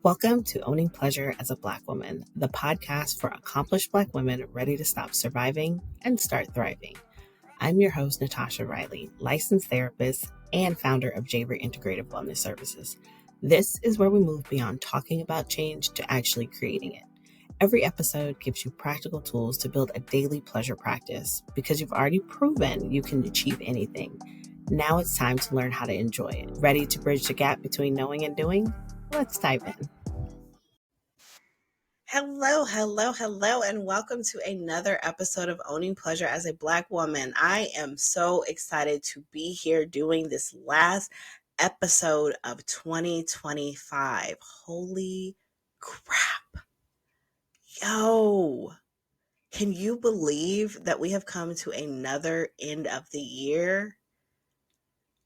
Welcome to Owning Pleasure as a Black Woman, the podcast for accomplished Black women ready to stop surviving and start thriving. I'm your host, Natasha Riley, licensed therapist and founder of Javer Integrative Wellness Services. This is where we move beyond talking about change to actually creating it. Every episode gives you practical tools to build a daily pleasure practice because you've already proven you can achieve anything. Now it's time to learn how to enjoy it. Ready to bridge the gap between knowing and doing? Let's dive in. Hello, and welcome to another episode of Owning Pleasure as a Black Woman. I am so excited to be here doing this last episode of 2025. Holy crap. Yo, can you believe that we have come to another end of the year?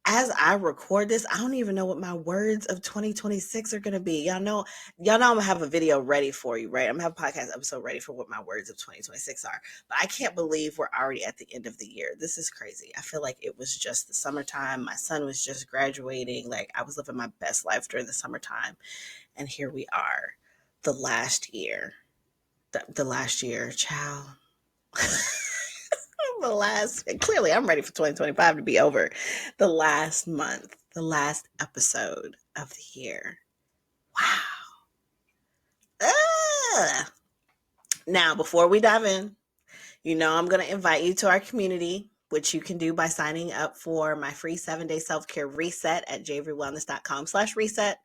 As I record this, I don't even know what my words of 2026 are going to be. Y'all know I'm going to have a video ready for you, right? I'm going to have a podcast episode ready for what my words of 2026 are. But I can't believe we're already at the end of the year. This is crazy. I feel like it was just the summertime. My son was just graduating. Like, I was living my best life during the summertime. And here we are, the last year. The last year, child. Clearly I'm ready for 2025 to be over. The last month, the last episode of the year. Wow. Now, before we dive in, I'm going to invite you to our community, which you can do by signing up for my free 7-day self-care reset at javerywellness.com/reset.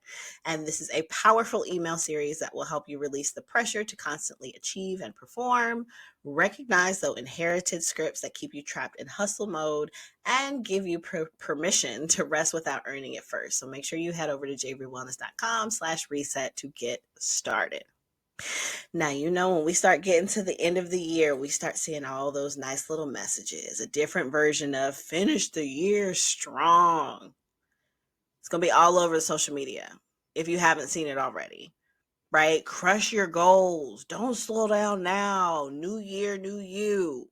And this is a powerful email series that will help you release the pressure to constantly achieve and perform, recognize those inherited scripts that keep you trapped in hustle mode, and give you permission to rest without earning it first. So make sure you head over to javerywellness.com/reset to get started. Now, when we start getting to the end of the year, we start seeing all those nice little messages, a different version of finish the year strong. It's going to be all over social media if you haven't seen it already, right? Crush your goals. Don't slow down now. New year, new you.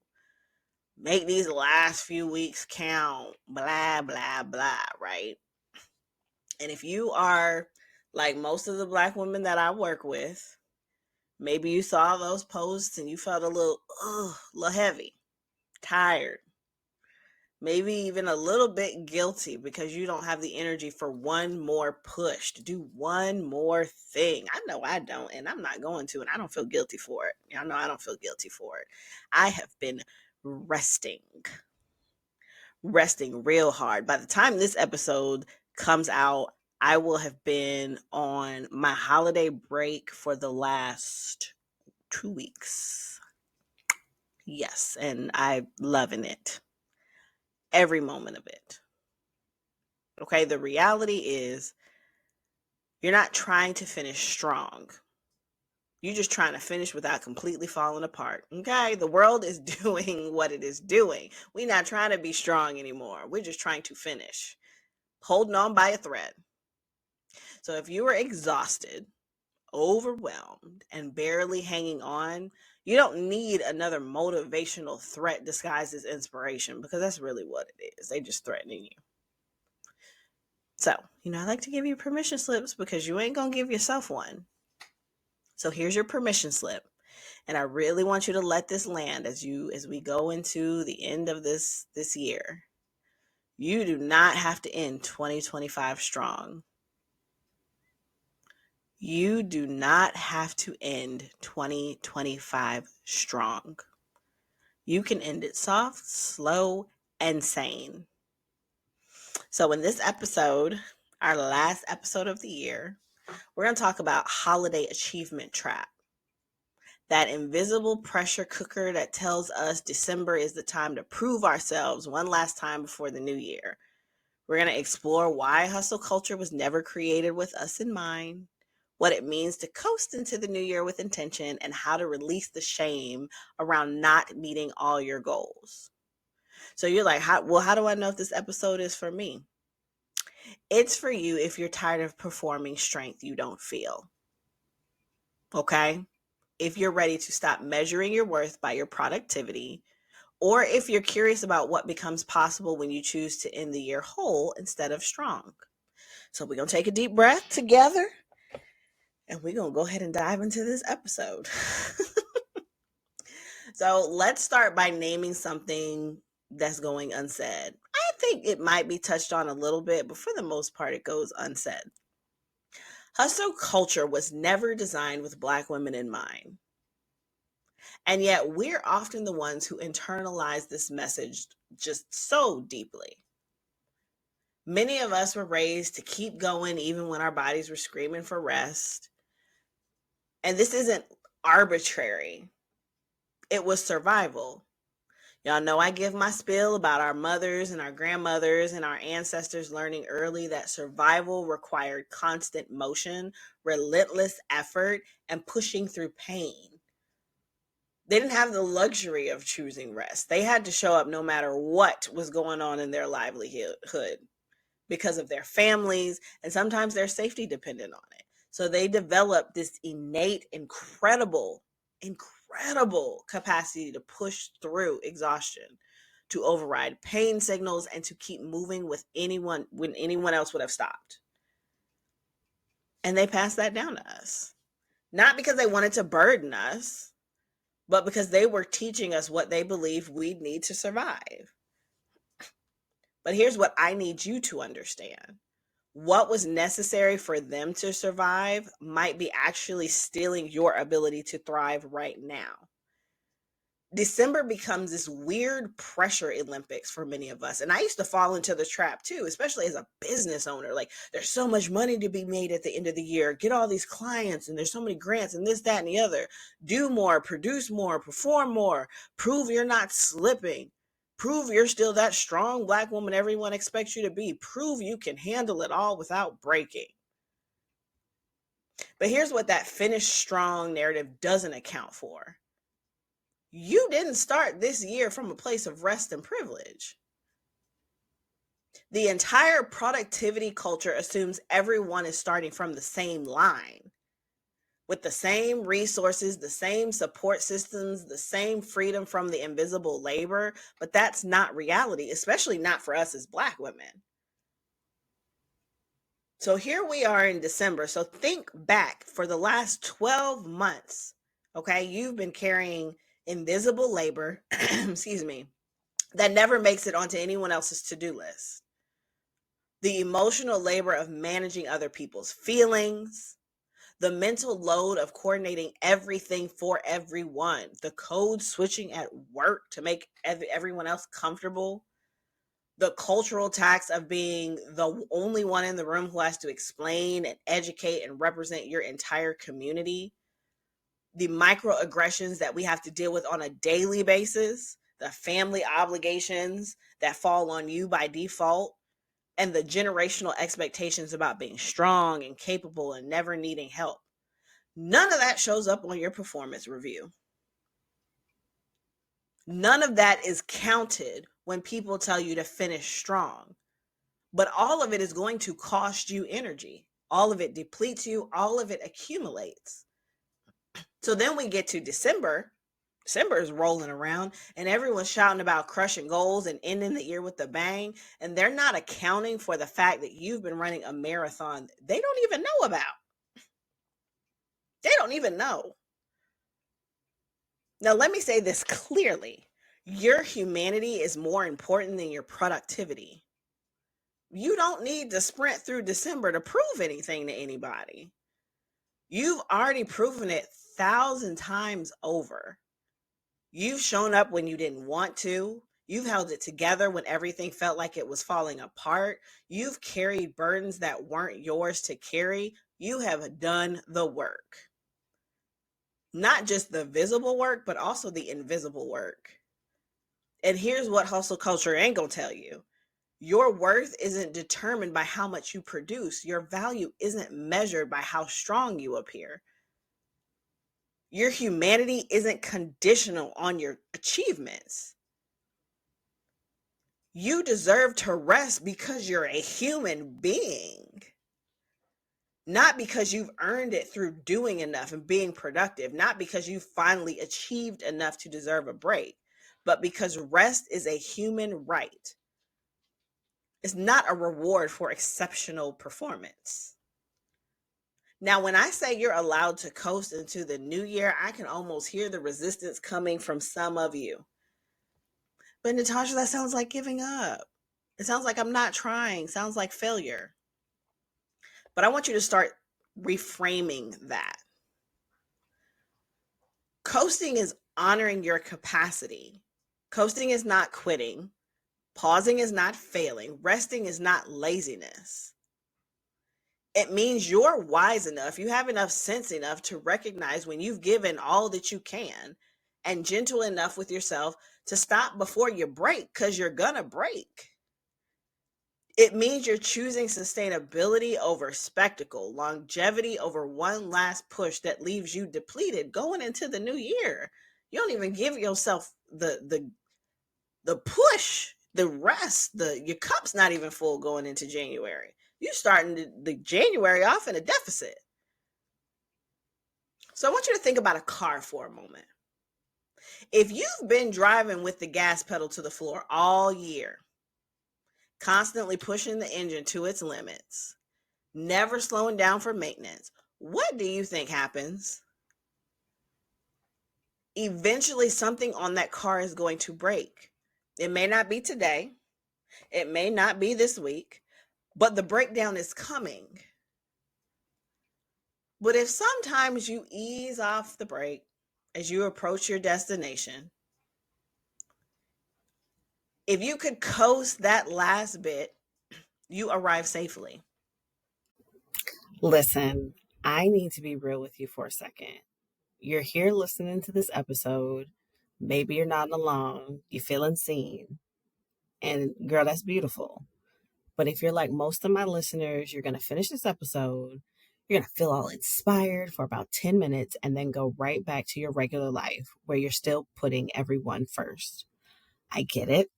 Make these last few weeks count. Blah, blah, blah, right? And if you are like most of the Black women that I work with, maybe you saw those posts and you felt a little heavy, tired, maybe even a little bit guilty because you don't have the energy for one more push, to do one more thing. I know I don't, and I'm not going to, and I don't feel guilty for it. Y'all know I don't feel guilty for it. I have been resting real hard. By the time this episode comes out, I will have been on my holiday break for the last 2 weeks. Yes, and I'm loving it. Every moment of it. Okay, the reality is you're not trying to finish strong. You're just trying to finish without completely falling apart. Okay, the world is doing what it is doing. We're not trying to be strong anymore. We're just trying to finish, holding on by a thread. So if you are exhausted, overwhelmed, and barely hanging on, you don't need another motivational threat disguised as inspiration, because that's really what it is. They just threatening you. So, I like to give you permission slips because you ain't going to give yourself one. So here's your permission slip. And I really want you to let this land as we go into the end of this year. You do not have to end 2025 strong. You do not have to end 2025 strong. You can end it soft, slow, and sane. So in this episode, our last episode of the year, we're going to talk about holiday achievement trap. That invisible pressure cooker that tells us December is the time to prove ourselves one last time before the new year. We're going to explore why hustle culture was never created with us in mind, what it means to coast into the new year with intention, and how to release the shame around not meeting all your goals. So you're like, how do I know if this episode is for me? It's for you if you're tired of performing strength you don't feel. Okay? If you're ready to stop measuring your worth by your productivity, or if you're curious about what becomes possible when you choose to end the year whole instead of strong. So we're going to take a deep breath together. And we're going to go ahead and dive into this episode. So let's start by naming something that's going unsaid. I think it might be touched on a little bit, but for the most part, it goes unsaid. Hustle culture was never designed with Black women in mind. And yet, we're often the ones who internalize this message just so deeply. Many of us were raised to keep going even when our bodies were screaming for rest. And this isn't arbitrary, it was survival. Y'all know I give my spiel about our mothers and our grandmothers and our ancestors learning early that survival required constant motion, relentless effort, and pushing through pain. They didn't have the luxury of choosing rest. They had to show up no matter what was going on in their livelihood because of their families, and sometimes their safety depended on it. So they developed this innate, incredible capacity to push through exhaustion, to override pain signals, and to keep moving with anyone when anyone else would have stopped. And they passed that down to us. Not because they wanted to burden us, but because they were teaching us what they believed we'd need to survive. But here's what I need you to understand. What was necessary for them to survive might be actually stealing your ability to thrive right now. December becomes this weird pressure Olympics for many of us. And I used to fall into the trap too, especially as a business owner. Like, there's so much money to be made at the end of the year. Get all these clients, and there's so many grants, and this, that, and the other. Do more, produce more, perform more, prove you're not slipping. Prove you're still that strong Black woman everyone expects you to be. Prove you can handle it all without breaking. But here's what that finish strong narrative doesn't account for. You didn't start this year from a place of rest and privilege. The entire productivity culture assumes everyone is starting from the same line, with the same resources, the same support systems, the same freedom from the invisible labor. But that's not reality, especially not for us as Black women. So here we are in December. So think back for the last 12 months. Okay, you've been carrying invisible labor, excuse me, that never makes it onto anyone else's to-do list. The emotional labor of managing other people's feelings, the mental load of coordinating everything for everyone, the code switching at work to make everyone else comfortable, the cultural tax of being the only one in the room who has to explain and educate and represent your entire community, the microaggressions that we have to deal with on a daily basis, the family obligations that fall on you by default, and the generational expectations about being strong and capable and never needing help. None of that shows up on your performance review. None of that is counted when people tell you to finish strong. But all of it is going to cost you energy. All of it depletes you. All of it accumulates. So then we get to December. December is rolling around and everyone's shouting about crushing goals and ending the year with a bang. And they're not accounting for the fact that you've been running a marathon they don't even know about. They don't even know. Now, let me say this clearly. Your humanity is more important than your productivity. You don't need to sprint through December to prove anything to anybody. You've already proven it 1,000 times over. You've shown up when you didn't want to. You've held it together when everything felt like it was falling apart. You've carried burdens that weren't yours to carry. You have done the work. Not just the visible work, but also the invisible work. And here's what hustle culture ain't gonna tell you. Your worth isn't determined by how much you produce. Your value isn't measured by how strong you appear. Your humanity isn't conditional on your achievements. You deserve to rest because you're a human being, not because you've earned it through doing enough and being productive, not because you finally achieved enough to deserve a break, but because rest is a human right. It's not a reward for exceptional performance. Now, when I say you're allowed to coast into the new year, I can almost hear the resistance coming from some of you. But Natasha, that sounds like giving up. It sounds like I'm not trying. Sounds like failure. But I want you to start reframing that. Coasting is honoring your capacity. Coasting is not quitting. Pausing is not failing. Resting is not laziness. It means you're wise enough, you have enough sense enough to recognize when you've given all that you can and gentle enough with yourself to stop before you break, because you're gonna break. It means you're choosing sustainability over spectacle, longevity over one last push that leaves you depleted going into the new year. You don't even give yourself the push, the rest, your cup's not even full going into January. You starting the January off in a deficit. So I want you to think about a car for a moment. If you've been driving with the gas pedal to the floor all year, constantly pushing the engine to its limits, never slowing down for maintenance, what do you think happens? Eventually, something on that car is going to break. It may not be today, it may not be this week, but the breakdown is coming. But if sometimes you ease off the brake as you approach your destination, if you could coast that last bit, you arrive safely. Listen, I need to be real with you for a second. You're here listening to this episode. Maybe you're nodding along, you're feeling seen. And girl, that's beautiful. But if you're like most of my listeners, you're going to finish this episode, you're going to feel all inspired for about 10 minutes and then go right back to your regular life where you're still putting everyone first. I get it.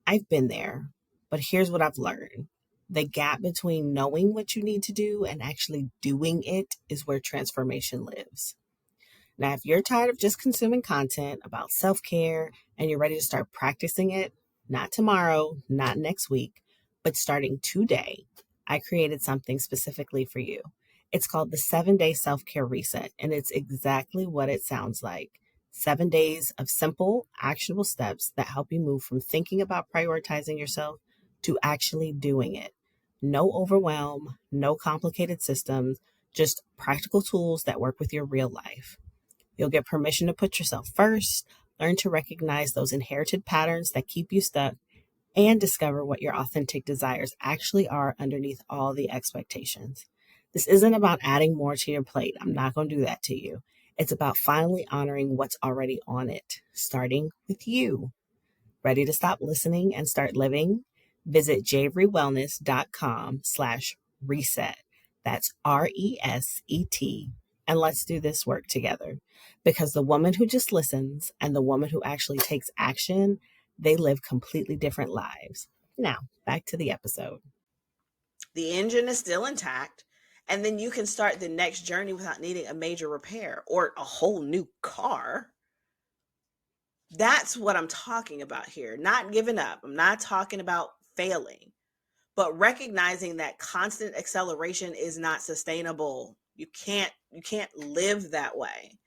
I've been there. But here's what I've learned. The gap between knowing what you need to do and actually doing it is where transformation lives. Now, if you're tired of just consuming content about self care and you're ready to start practicing it, not tomorrow, not next week, but starting today, I created something specifically for you. It's called the 7-Day Self Care Reset, and it's exactly what it sounds like. 7 days of simple, actionable steps that help you move from thinking about prioritizing yourself to actually doing it. No overwhelm, no complicated systems, just practical tools that work with your real life. You'll get permission to put yourself first, learn to recognize those inherited patterns that keep you stuck, and discover what your authentic desires actually are underneath all the expectations. This isn't about adding more to your plate. I'm not going to do that to you. It's about finally honoring what's already on it, starting with you. Ready to stop listening and start living? Visit javerywellness.com/reset. That's RESET. And let's do this work together. Because the woman who just listens and the woman who actually takes action, they live completely different lives. Now, back to the episode. The engine is still intact, and then you can start the next journey without needing a major repair or a whole new car. That's what I'm talking about here. Not giving up. I'm not talking about failing, but recognizing that constant acceleration is not sustainable. You can't live that way.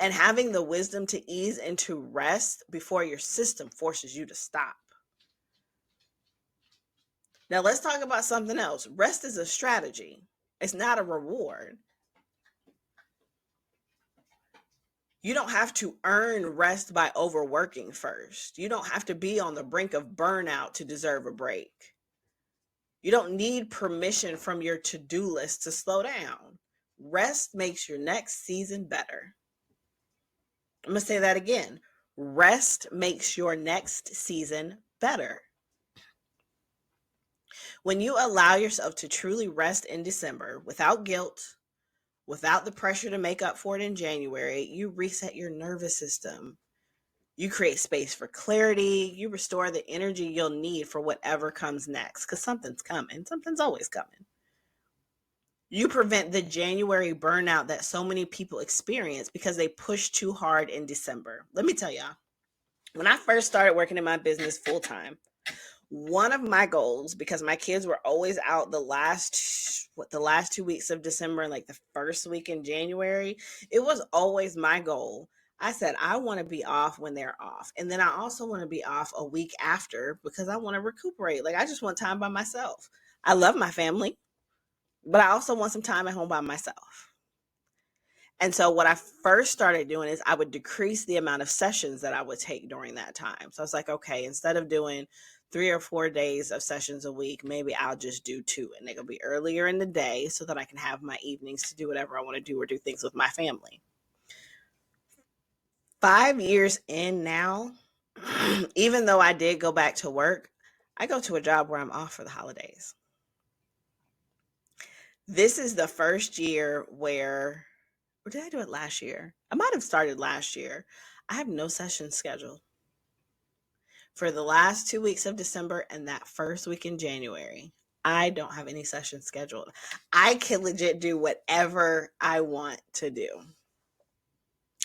And having the wisdom to ease into rest before your system forces you to stop. Now let's talk about something else. Rest is a strategy. It's not a reward. You don't have to earn rest by overworking first. You don't have to be on the brink of burnout to deserve a break. You don't need permission from your to-do list to slow down. Rest makes your next season better. I'm going to say that again. Rest makes your next season better. When you allow yourself to truly rest in December without guilt, without the pressure to make up for it in January, you reset your nervous system. You create space for clarity. You restore the energy you'll need for whatever comes next, because something's coming. Something's always coming. You prevent the January burnout that so many people experience because they push too hard in December. Let me tell y'all, when I first started working in my business full time, One of my goals, because my kids were always out the last 2 weeks of December and like the first week in January, it was always my goal. I said I want to be off when they're off. And then I also want to be off a week after because I want to recuperate. Like I just want time by myself. I love my family, but I also want some time at home by myself. And so what I first started doing is I would decrease the amount of sessions that I would take during that time. So I was like, okay, instead of doing 3 or 4 days of sessions a week, maybe I'll just do 2, and they'll be earlier in the day so that I can have my evenings to do whatever I want to do or do things with my family. 5 years in now, even though I did go back to work, I go to a job where I'm off for the holidays. This is the first year where, or did I do it last year? I might have started last year. I have no sessions scheduled for the last 2 weeks of December and that first week in January. I don't have any sessions scheduled. I can legit do whatever I want to do.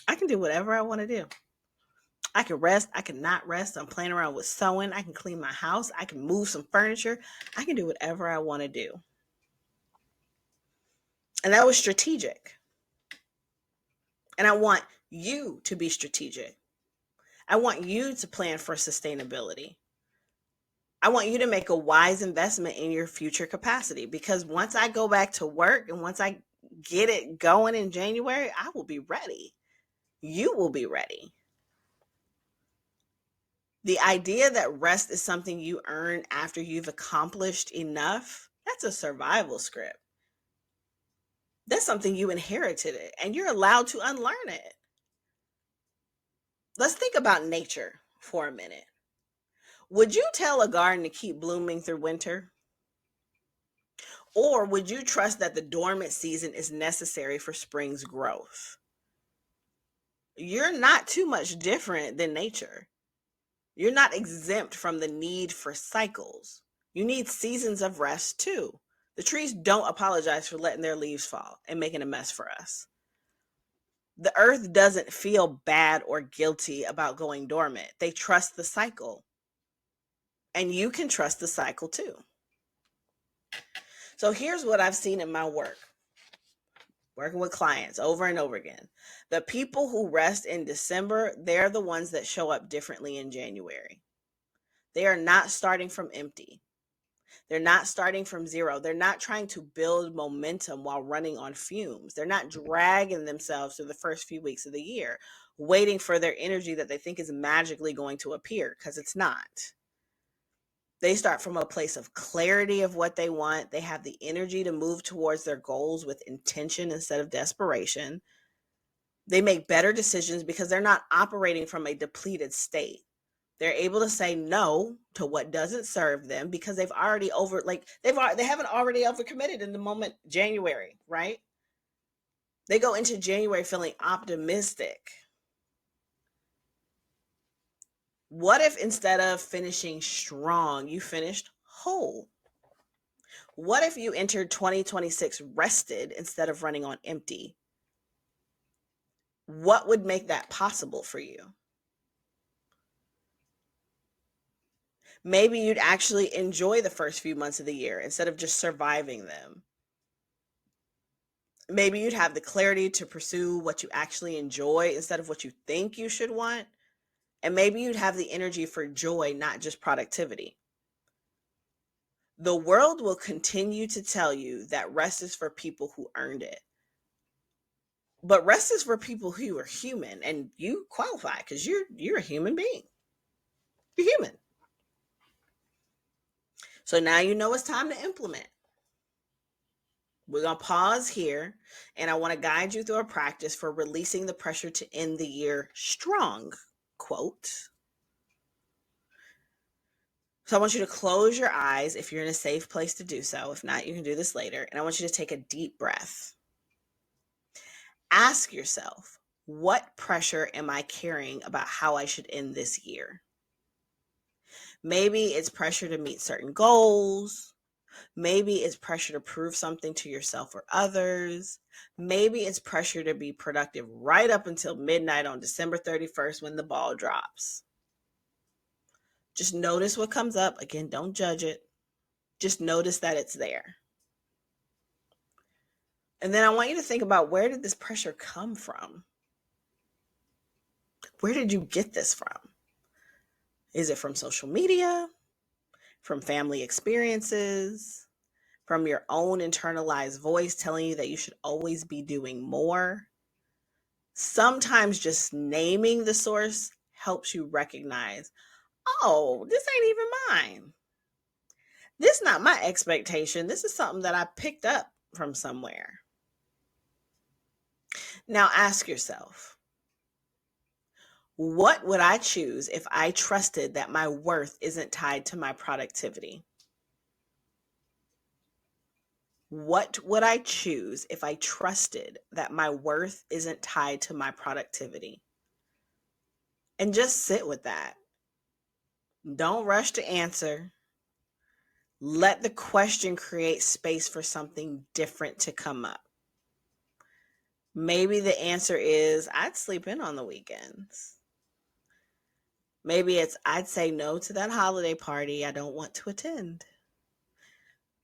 I can do whatever I want to do. I can rest. I can not rest. I'm playing around with sewing. I can clean my house. I can move some furniture. I can do whatever I want to do. And that was strategic. And I want you to be strategic. I want you to plan for sustainability. I want you to make a wise investment in your future capacity, because once I go back to work and once I get it going in January, I will be ready. You will be ready. The idea that rest is something you earn after you've accomplished enough, that's a survival script. That's something you inherited it, and you're allowed to unlearn it. Let's think about nature for a minute. Would you tell a garden to keep blooming through winter? Or would you trust that the dormant season is necessary for spring's growth? You're not too much different than nature. You're not exempt from the need for cycles. You need seasons of rest too. The trees don't apologize for letting their leaves fall and making a mess for us. The earth doesn't feel bad or guilty about going dormant. They trust the cycle. And you can trust the cycle too. So here's what I've seen in my work, working with clients over and over again. The people who rest in December, they're the ones that show up differently in January. They are not starting from empty. They're not starting from zero. They're not trying to build momentum while running on fumes. They're not dragging themselves through the first few weeks of the year, waiting for their energy that they think is magically going to appear, because it's not. They start from a place of clarity of what they want. They have the energy to move towards their goals with intention instead of desperation. They make better decisions because they're not operating from a depleted state. They're able to say no to what doesn't serve them because they haven't already overcommitted in the moment January, right? They go into January feeling optimistic. What if instead of finishing strong, you finished whole? What if you entered 2026 rested instead of running on empty? What would make that possible for you? Maybe you'd actually enjoy the first few months of the year instead of just surviving them. Maybe you'd have the clarity to pursue what you actually enjoy instead of what you think you should want. And maybe you'd have the energy for joy, not just productivity. The world will continue to tell you that rest is for people who earned it. But rest is for people who are human, and you qualify because you're a human being. You're human. So now you know it's time to implement. We're going to pause here, and I want to guide you through a practice for releasing the pressure to end the year strong, quote. So I want you to close your eyes if you're in a safe place to do so. If not, you can do this later. And I want you to take a deep breath. Ask yourself, what pressure am I carrying about how I should end this year? Maybe it's pressure to meet certain goals. Maybe it's pressure to prove something to yourself or others. Maybe it's pressure to be productive right up until midnight on December 31st when the ball drops. Just notice what comes up. Again, don't judge it. Just notice that it's there. And then I want you to think about, where did this pressure come from? Where did you get this from? Is it from social media? From family experiences? From your own internalized voice telling you that you should always be doing more? Sometimes just naming the source helps you recognize, oh, this ain't even mine. This is not my expectation. This is something that I picked up from somewhere. Now ask yourself, what would I choose if I trusted that my worth isn't tied to my productivity? What would I choose if I trusted that my worth isn't tied to my productivity? And just sit with that. Don't rush to answer. Let the question create space for something different to come up. Maybe the answer is, I'd sleep in on the weekends. Maybe it's, I'd say no to that holiday party I don't want to attend.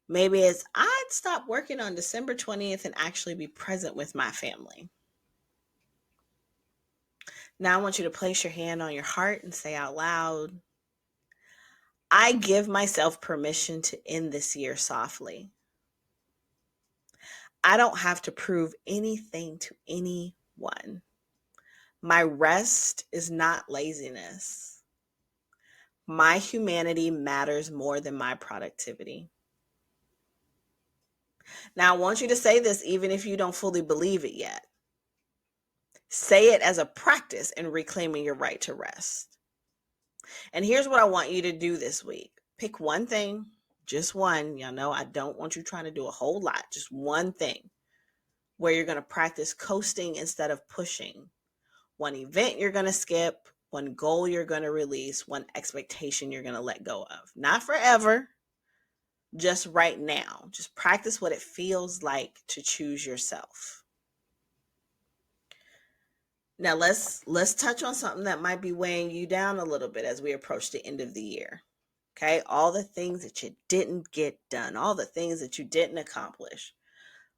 Maybe it's, I'd stop working on December 20th and actually be present with my family. Now I want you to place your hand on your heart and say out loud, I give myself permission to end this year softly. I don't have to prove anything to anyone. My rest is not laziness. My humanity matters more than my productivity. Now, I want you to say this even if you don't fully believe it yet. Say it as a practice in reclaiming your right to rest. And here's what I want you to do this week. Pick one thing, just one. Y'all know I don't want you trying to do a whole lot, just one thing where you're going to practice coasting instead of pushing. One event you're going to skip, one goal you're going to release, one expectation you're going to let go of. Not forever, just right now. Just practice what it feels like to choose yourself. Now let's touch on something that might be weighing you down a little bit as we approach the end of the year. Okay? All the things that you didn't get done, all the things that you didn't accomplish,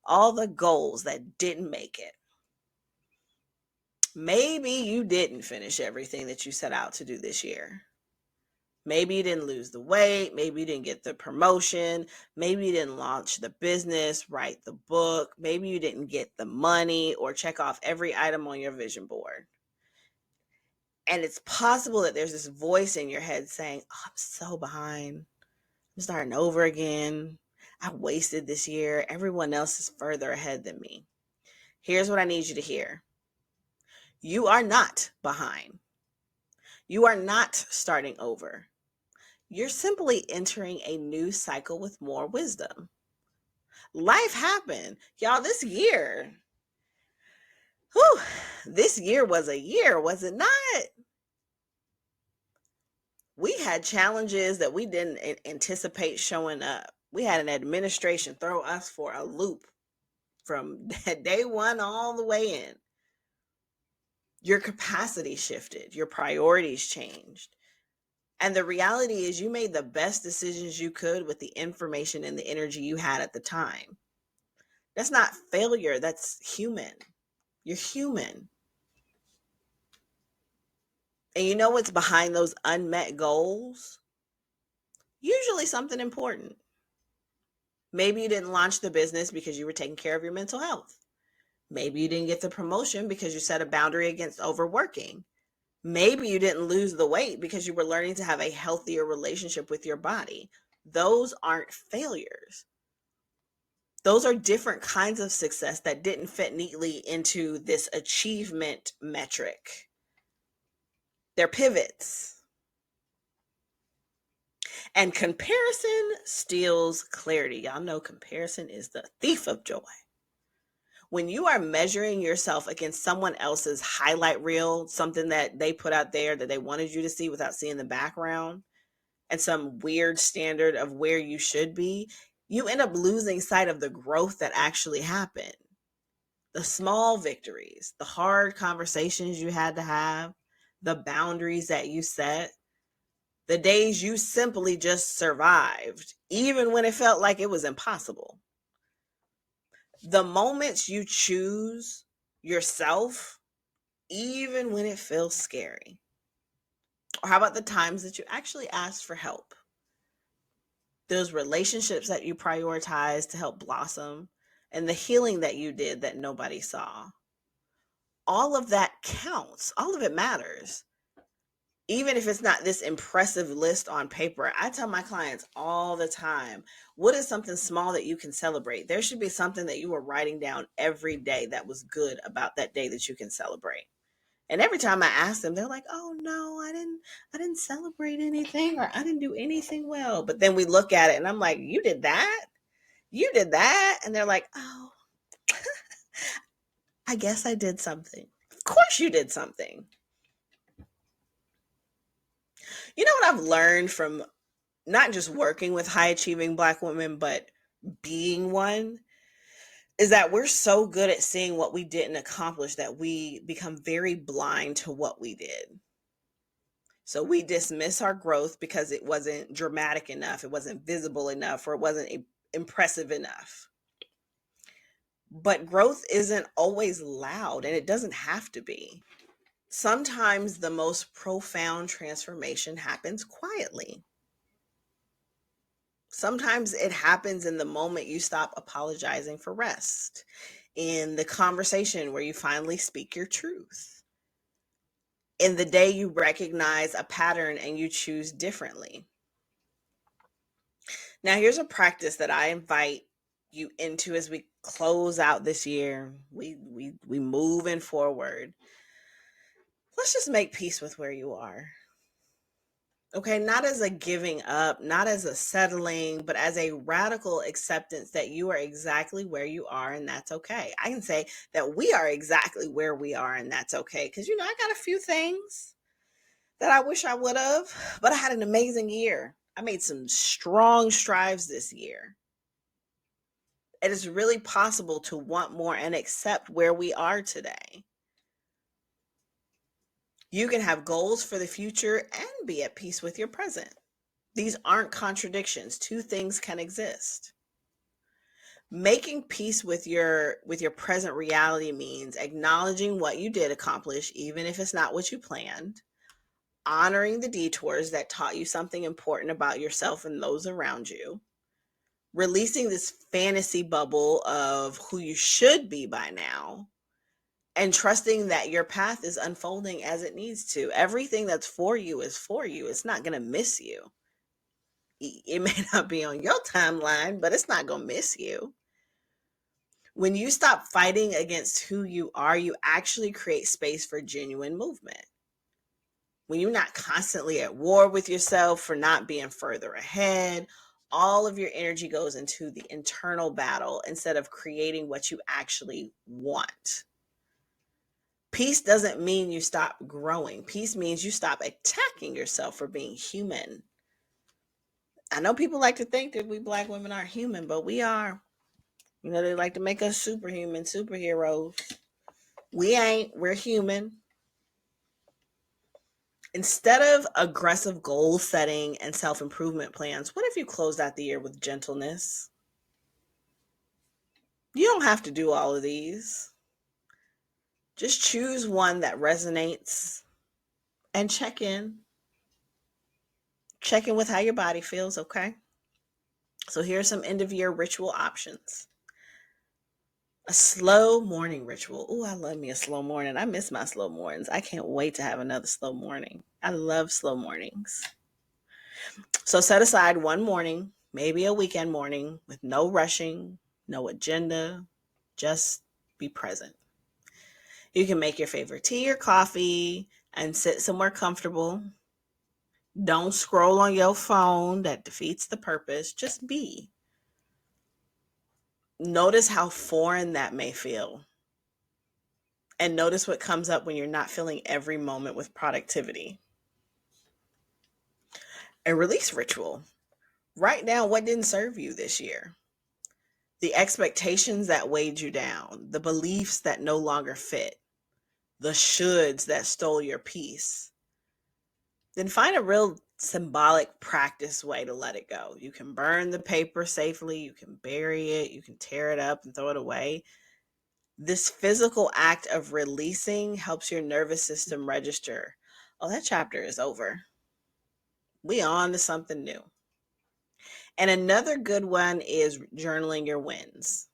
all the goals that didn't make it. Maybe you didn't finish everything that you set out to do this year. Maybe you didn't lose the weight. Maybe you didn't get the promotion. Maybe you didn't launch the business, write the book. Maybe you didn't get the money or check off every item on your vision board. And it's possible that there's this voice in your head saying, oh, I'm so behind. I'm starting over again. I wasted this year. Everyone else is further ahead than me. Here's what I need you to hear. You are not behind. You are not starting over. You're simply entering a new cycle with more wisdom. Life happened. Y'all, this year was a year, was it not? We had challenges that we didn't anticipate showing up. We had an administration throw us for a loop from day one all the way in. Your capacity shifted. Your priorities changed. And the reality is you made the best decisions you could with the information and the energy you had at the time. That's not failure. That's human. You're human. And you know what's behind those unmet goals? Usually something important. Maybe you didn't launch the business because you were taking care of your mental health. Maybe you didn't get the promotion because you set a boundary against overworking. Maybe you didn't lose the weight because you were learning to have a healthier relationship with your body. Those aren't failures. Those are different kinds of success that didn't fit neatly into this achievement metric. They're pivots. And comparison steals clarity. Y'all know comparison is the thief of joy. When you are measuring yourself against someone else's highlight reel, something that they put out there that they wanted you to see without seeing the background, and some weird standard of where you should be, you end up losing sight of the growth that actually happened. The small victories, the hard conversations you had to have, the boundaries that you set. The days you simply just survived, even when it felt like it was impossible. The moments you choose yourself, even when it feels scary. Or how about the times that you actually asked for help? Those relationships that you prioritized to help blossom, and the healing that you did that nobody saw. All of that counts. All of it matters. Even if it's not this impressive list on paper, I tell my clients all the time, what is something small that you can celebrate? There should be something that you are writing down every day that was good about that day that you can celebrate. And every time I ask them, they're like, "Oh no, I didn't celebrate anything, or I didn't do anything well." But then we look at it and I'm like, "You did that? You did that?" And they're like, "Oh, I guess I did something." Of course you did something. You know what I've learned from not just working with high achieving Black women, but being one, is that we're so good at seeing what we didn't accomplish that we become very blind to what we did. So we dismiss our growth because it wasn't dramatic enough, it wasn't visible enough, or it wasn't impressive enough. But growth isn't always loud, and it doesn't have to be. Sometimes the most profound transformation happens quietly. Sometimes it happens in the moment you stop apologizing for rest, in the conversation where you finally speak your truth, in the day you recognize a pattern and you choose differently. Now, here's a practice that I invite you into as we close out this year. We moving forward. Let's just make peace with where you are. Okay, not as a giving up, not as a settling, but as a radical acceptance that you are exactly where you are and that's okay. I can say that we are exactly where we are and that's okay. Because, I got a few things that I wish I would have, but I had an amazing year. I made some strong strides this year. It is really possible to want more and accept where we are today. You can have goals for the future and be at peace with your present. These aren't contradictions. Two things can exist. Making peace with your present reality means acknowledging what you did accomplish, even if it's not what you planned, honoring the detours that taught you something important about yourself and those around you, releasing this fantasy bubble of who you should be by now, and trusting that your path is unfolding as it needs to. Everything that's for you is for you. It's not going to miss you. It may not be on your timeline, but it's not going to miss you. When you stop fighting against who you are, you actually create space for genuine movement. When you're not constantly at war with yourself for not being further ahead, all of your energy goes into the internal battle instead of creating what you actually want. Peace doesn't mean you stop growing. Peace means you stop attacking yourself for being human. I know people like to think that we Black women aren't human, but we are. They like to make us superhuman, superheroes. We ain't. We're human. Instead of aggressive goal setting and self improvement plans, what if you closed out the year with gentleness? You don't have to do all of these. Just choose one that resonates and check in. Check in with how your body feels, okay? So here are some end of year ritual options. A slow morning ritual. Oh, I love me a slow morning. I miss my slow mornings. I can't wait to have another slow morning. I love slow mornings. So set aside one morning, maybe a weekend morning, with no rushing, no agenda, just be present. You can make your favorite tea or coffee and sit somewhere comfortable. Don't scroll on your phone, that defeats the purpose. Just be. Notice how foreign that may feel. And notice what comes up when you're not filling every moment with productivity. A release ritual. Write down what didn't serve you this year. The expectations that weighed you down, the beliefs that no longer fit, the shoulds that stole your peace. Then find a real symbolic practice way to let it go. You can burn the paper safely, you can bury it, you can tear it up and throw it away. This physical act of releasing helps your nervous system register, oh, that chapter is over. We on to something new. And another good one is journaling your wins.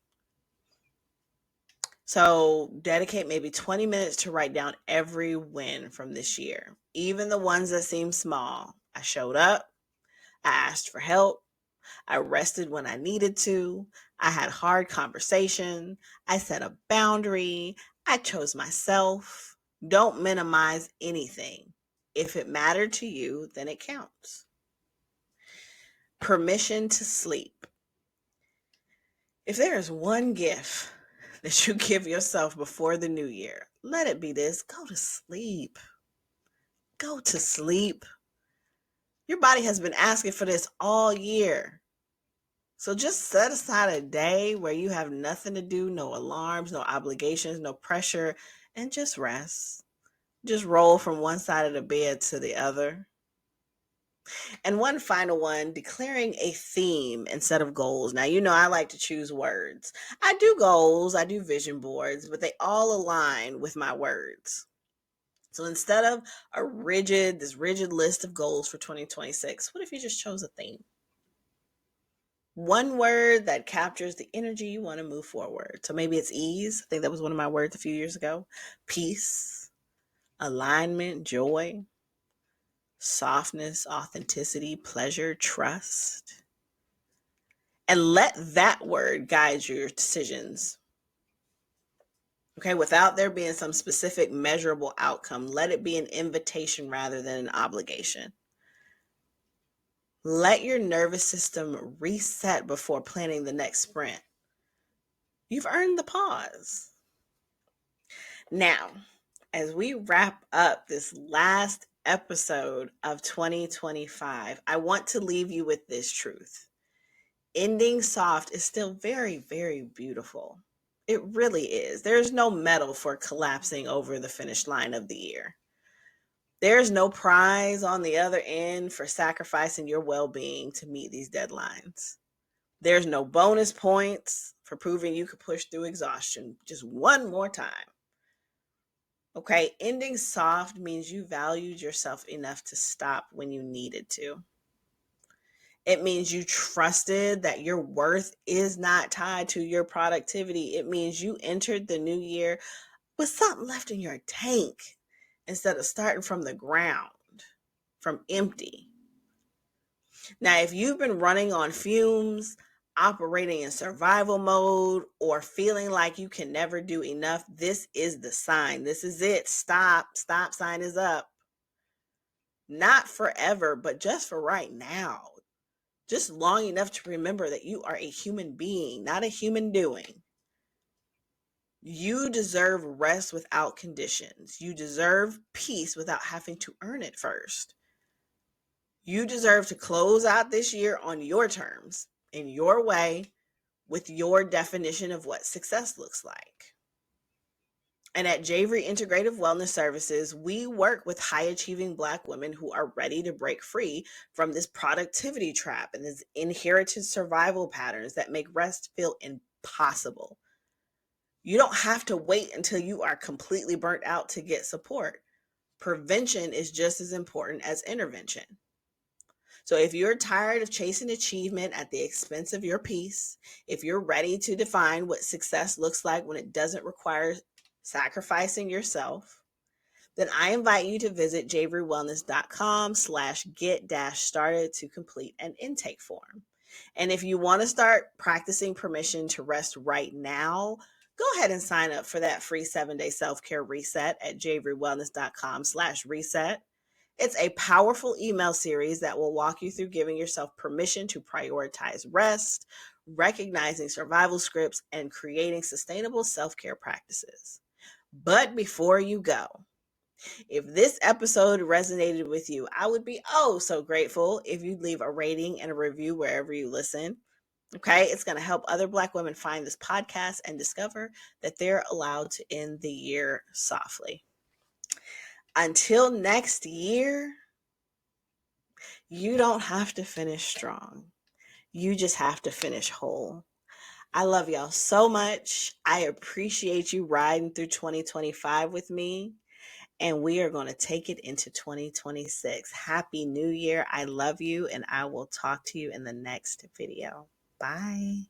So dedicate maybe 20 minutes to write down every win from this year, even the ones that seem small. I showed up, I asked for help, I rested when I needed to, I had hard conversation, I set a boundary, I chose myself. Don't minimize anything. If it mattered to you, then it counts. Permission to sleep. If there is one gift that you give yourself before the new year, let it be this: go to sleep. Go to sleep. Your body has been asking for this all year. So just set aside a day where you have nothing to do, no alarms, no obligations, no pressure, and just rest. Just roll from one side of the bed to the other. And one final one, declaring a theme instead of goals. Now, you know, I like to choose words. I do goals, I do vision boards, but they all align with my words. So instead of this rigid list of goals for 2026, what if you just chose a theme? One word that captures the energy you want to move forward. So maybe it's ease. I think that was one of my words a few years ago. Peace, alignment, joy, softness, authenticity, pleasure, trust. And let that word guide your decisions. Okay, without there being some specific measurable outcome, let it be an invitation rather than an obligation. Let your nervous system reset before planning the next sprint. You've earned the pause. Now, as we wrap up this last episode of 2025, I want to leave you with this truth. Ending soft is still very, very beautiful. It really is. There's no medal for collapsing over the finish line of the year. There's no prize on the other end for sacrificing your well-being to meet these deadlines. There's no bonus points for proving you could push through exhaustion just one more time. Okay, ending soft means you valued yourself enough to stop when you needed to. It means you trusted that your worth is not tied to your productivity. It means you entered the new year with something left in your tank instead of starting from the ground, from empty. Now, if you've been running on fumes, operating in survival mode, or feeling like you can never do enough, this is the sign. This is it. Stop, sign is up. Not forever, but just for right now. Just long enough to remember that you are a human being, not a human doing. You deserve rest without conditions. You deserve peace without having to earn it first. You deserve to close out this year on your terms, in your way, with your definition of what success looks like. And at Javery Integrative Wellness Services, we work with high-achieving Black women who are ready to break free from this productivity trap and these inherited survival patterns that make rest feel impossible. You don't have to wait until you are completely burnt out to get support. Prevention is just as important as intervention. So if you're tired of chasing achievement at the expense of your peace, if you're ready to define what success looks like when it doesn't require sacrificing yourself, then I invite you to visit javerywellness.com/get-started to complete an intake form. And if you want to start practicing permission to rest right now, go ahead and sign up for that free 7-day self-care reset at javerywellness.com/reset. It's a powerful email series that will walk you through giving yourself permission to prioritize rest, recognizing survival scripts, and creating sustainable self-care practices. But before you go, if this episode resonated with you, I would be oh so grateful if you'd leave a rating and a review wherever you listen. Okay, it's going to help other Black women find this podcast and discover that they're allowed to end the year softly. Until next year, You don't have to finish strong. You just have to finish whole. I love y'all so much. I appreciate you riding through 2025 with me, and we are going to take it into 2026. Happy New Year. I love you, and I will talk to you in the next video. Bye.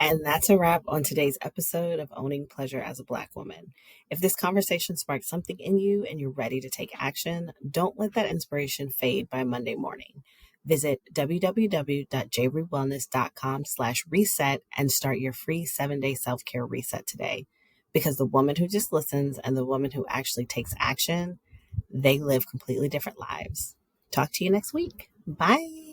And that's a wrap on today's episode of Owning Pleasure as a Black Woman. If this conversation sparked something in you and you're ready to take action, don't let that inspiration fade by Monday morning. Visit www.jrewellness.com/reset and start your free 7-day self-care reset today. Because the woman who just listens and the woman who actually takes action, they live completely different lives. Talk to you next week. Bye.